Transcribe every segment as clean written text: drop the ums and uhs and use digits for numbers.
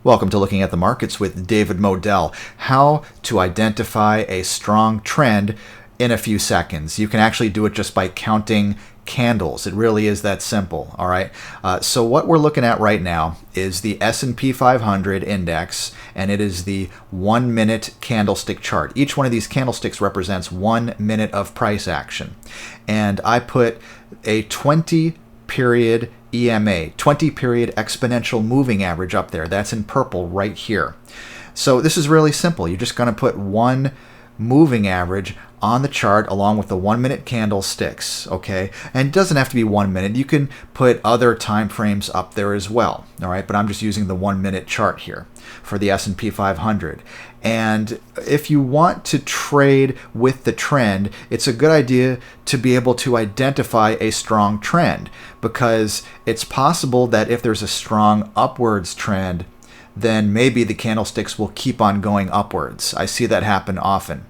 Welcome to Looking at the Markets with David Modell. How to identify a strong trend in a few seconds. You can actually do it just by counting candles. It really is that simple. All right. So what we're looking at right now is the S&P 500 index, and it is the 1 minute candlestick chart. Each one of these candlesticks represents 1 minute of price action. And I put a 20 period EMA, 20 period exponential moving average up there. That's in purple right here. So this is really simple. You're just going to put one moving average on the chart along with the 1 minute candlesticks, okay? And it doesn't have to be 1 minute. You can put other time frames up there as well, all right? But I'm just using the 1 minute chart here for the S&P 500. And if you want to trade with the trend, it's a good idea to be able to identify a strong trend, because it's possible that if there's a strong upwards trend, then maybe the candlesticks will keep on going upwards. I see that happen often.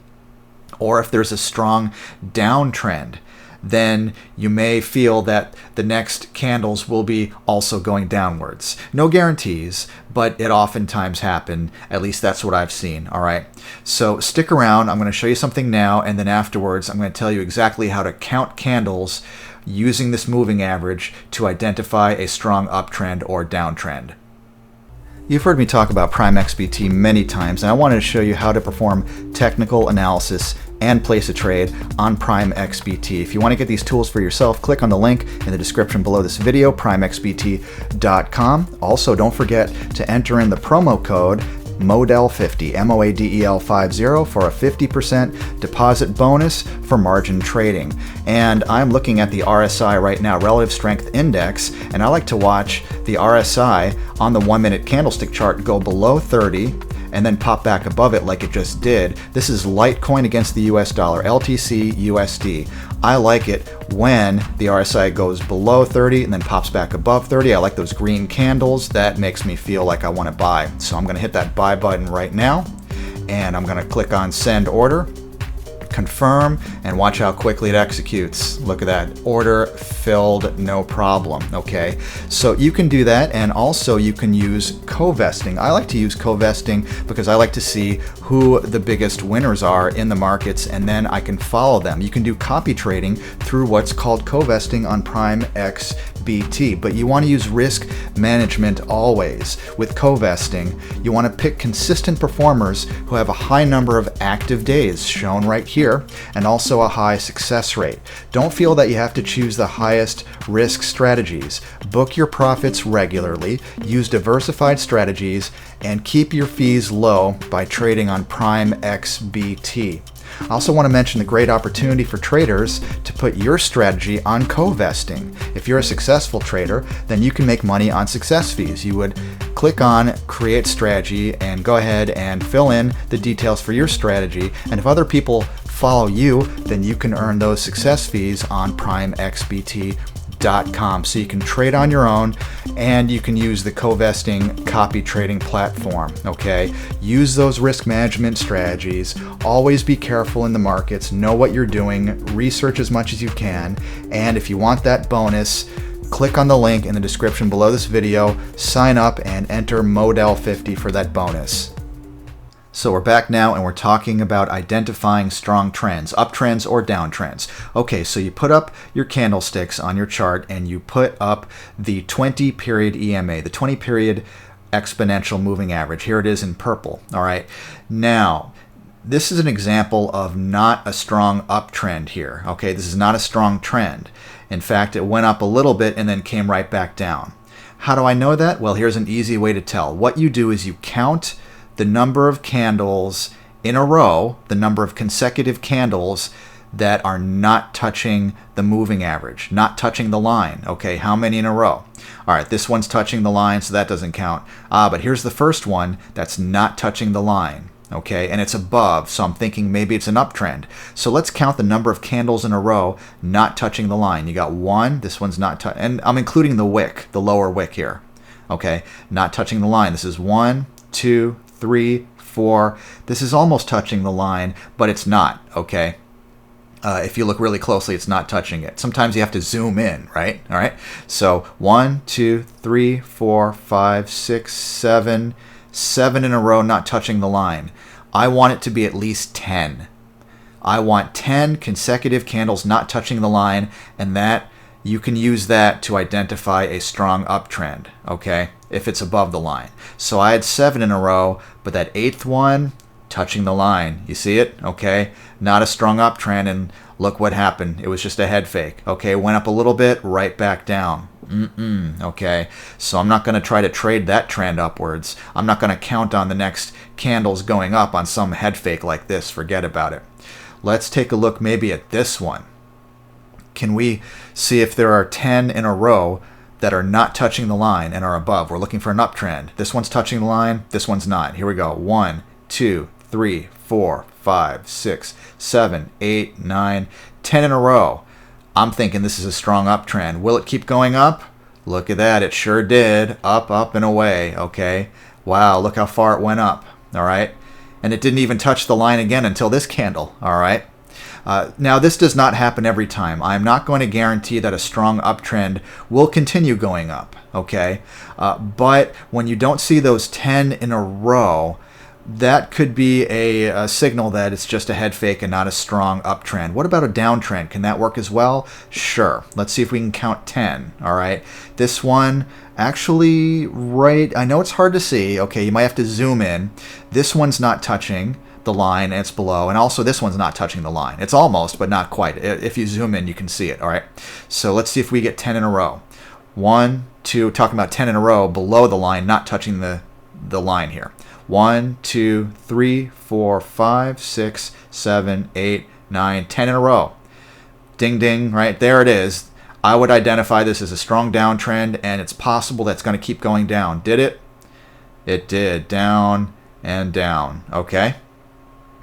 Or if there's a strong downtrend, then you may feel that the next candles will be also going downwards. No guarantees, but it oftentimes happens. At least that's what I've seen. All right. So stick around. I'm going to show you something now, and then afterwards I'm going to tell you exactly how to count candles using this moving average to identify a strong uptrend or downtrend. You've heard me talk about Prime XBT many times, and I wanted to show you how to perform technical analysis and place a trade on Prime XBT. If you want to get these tools for yourself, click on the link in the description below this video, primexbt.com. Also, don't forget to enter in the promo code MODEL50, MOADEL50, for a 50% deposit bonus for margin trading. And I'm looking at the RSI right now, Relative Strength Index, and I like to watch the RSI on the 1 minute candlestick chart go below 30 and then pop back above it like it just did. This is Litecoin against the US dollar, LTC USD. I like it when the RSI goes below 30 and then pops back above 30. I like those green candles. That makes me feel like I want to buy. So I'm going to hit that buy button right now, and I'm going to click on send order, confirm, and watch how quickly it executes. Look at that. Order filled, no problem. Okay, so you can do that, and also you can use co-vesting. I like to use co-vesting because I like to see who the biggest winners are in the markets, and then I can follow them. You can do copy trading through what's called co-vesting on Prime XBT, but you want to use risk management always. With co-vesting, you want to pick consistent performers who have a high number of active days, shown right here, and also a high success rate. Don't feel that you have to choose the highest risk strategies. Book your profits regularly, use diversified strategies, and keep your fees low by trading on Prime XBT. I also want to mention the great opportunity for traders to put your strategy on co-vesting. If you're a successful trader, then you can make money on success fees. You would click on Create Strategy and go ahead and fill in the details for your strategy. And if other people follow you, then you can earn those success fees on primexbt.com. So you can trade on your own, and you can use the co-vesting copy trading platform. Okay, use those risk management strategies. Always be careful in the markets. Know what you're doing. Research as much as you can. And if you want that bonus, click on the link in the description below this video, sign up, and enter MODEL50 for that bonus. So we're back now, and we're talking about identifying strong trends, uptrends or downtrends. Okay, so you put up your candlesticks on your chart, and you put up the 20 period EMA, the 20 period exponential moving average. Here it is in purple. All right. Now, this is an example of not a strong uptrend here. Okay, this is not a strong trend. In fact, it went up a little bit and then came right back down. How do I know that? Well, here's an easy way to tell. What you do is you count the number of candles in a row, the number of consecutive candles that are not touching the moving average, not touching the line. Okay, how many in a row? All right, this one's touching the line, so that doesn't count. But here's the first one that's not touching the line. Okay, and it's above, so I'm thinking maybe it's an uptrend. So let's count the number of candles in a row not touching the line. You got one, this one's not touching, and I'm including the wick, the lower wick here. Okay, not touching the line. This is 1, 2, 3, 4. This is almost touching the line, but it's not. Okay. If you look really closely, it's not touching it. Sometimes you have to zoom in, right? All right. So 1, 2, 3, 4, 5, 6, 7, 7 in a row not touching the line. I want it to be at least 10. I want 10 consecutive candles not touching the line, and that you can use that to identify a strong uptrend, okay, if it's above the line. So I had 7 in a row, but that 8th one touching the line. You see it? Okay, not a strong uptrend, and look what happened. It was just a head fake. Okay, went up a little bit, right back down. Okay, so I'm not going to try to trade that trend upwards. I'm not going to count on the next candles going up on some head fake like this. Forget about it. Let's take a look maybe at this one. Can we see if there are 10 in a row that are not touching the line and are above? We're looking for an uptrend. This one's touching the line. This one's not. Here we go. 1, 2, 3, 4, 5, 6, 7, 8, 9, 10 in a row. I'm thinking this is a strong uptrend. Will it keep going up? Look at that. It sure did. Up, up, and away. Okay. Wow, look how far it went up. All right. And it didn't even touch the line again until this candle. All right. Now, this does not happen every time. I'm not going to guarantee that a strong uptrend will continue going up. Okay. But when you don't see those 10 in a row, that could be a signal that it's just a head fake and not a strong uptrend. What about a downtrend? Can that work as well? Sure. Let's see if we can count 10. All right. This one actually, right, I know it's hard to see. Okay, you might have to zoom in. This one's not touching the line, and it's below. And also this one's not touching the line. It's almost, but not quite. If you zoom in, you can see it. All right. So let's see if we get 10 in a row. 1, 2, talking about 10 in a row below the line, not touching the line here. 1, 2, 3, 4, 5, 6, 7, 8, 9, 10 in a row. Ding, ding, right? There it is. I would identify this as a strong downtrend, and it's possible that's going to keep going down. Did it? It did. Down and down. Okay?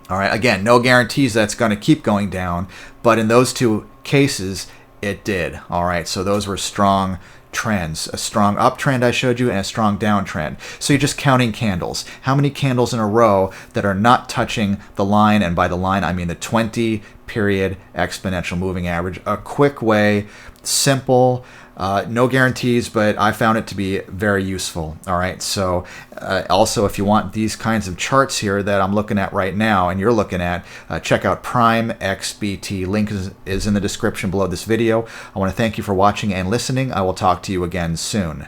All right. Again, no guarantees that's going to keep going down, but in those two cases, it did. All right. So those were strong trends. A strong uptrend I showed you and a strong downtrend. So you're just counting candles. How many candles in a row that are not touching the line? And by the line, I mean the 20-period exponential moving average. A quick way, simple, no guarantees, but I found it to be very useful. All right. So also, if you want these kinds of charts here that I'm looking at right now and you're looking at, check out Prime XBT. Link is in the description below this video. I want to thank you for watching and listening. I will talk to you again soon.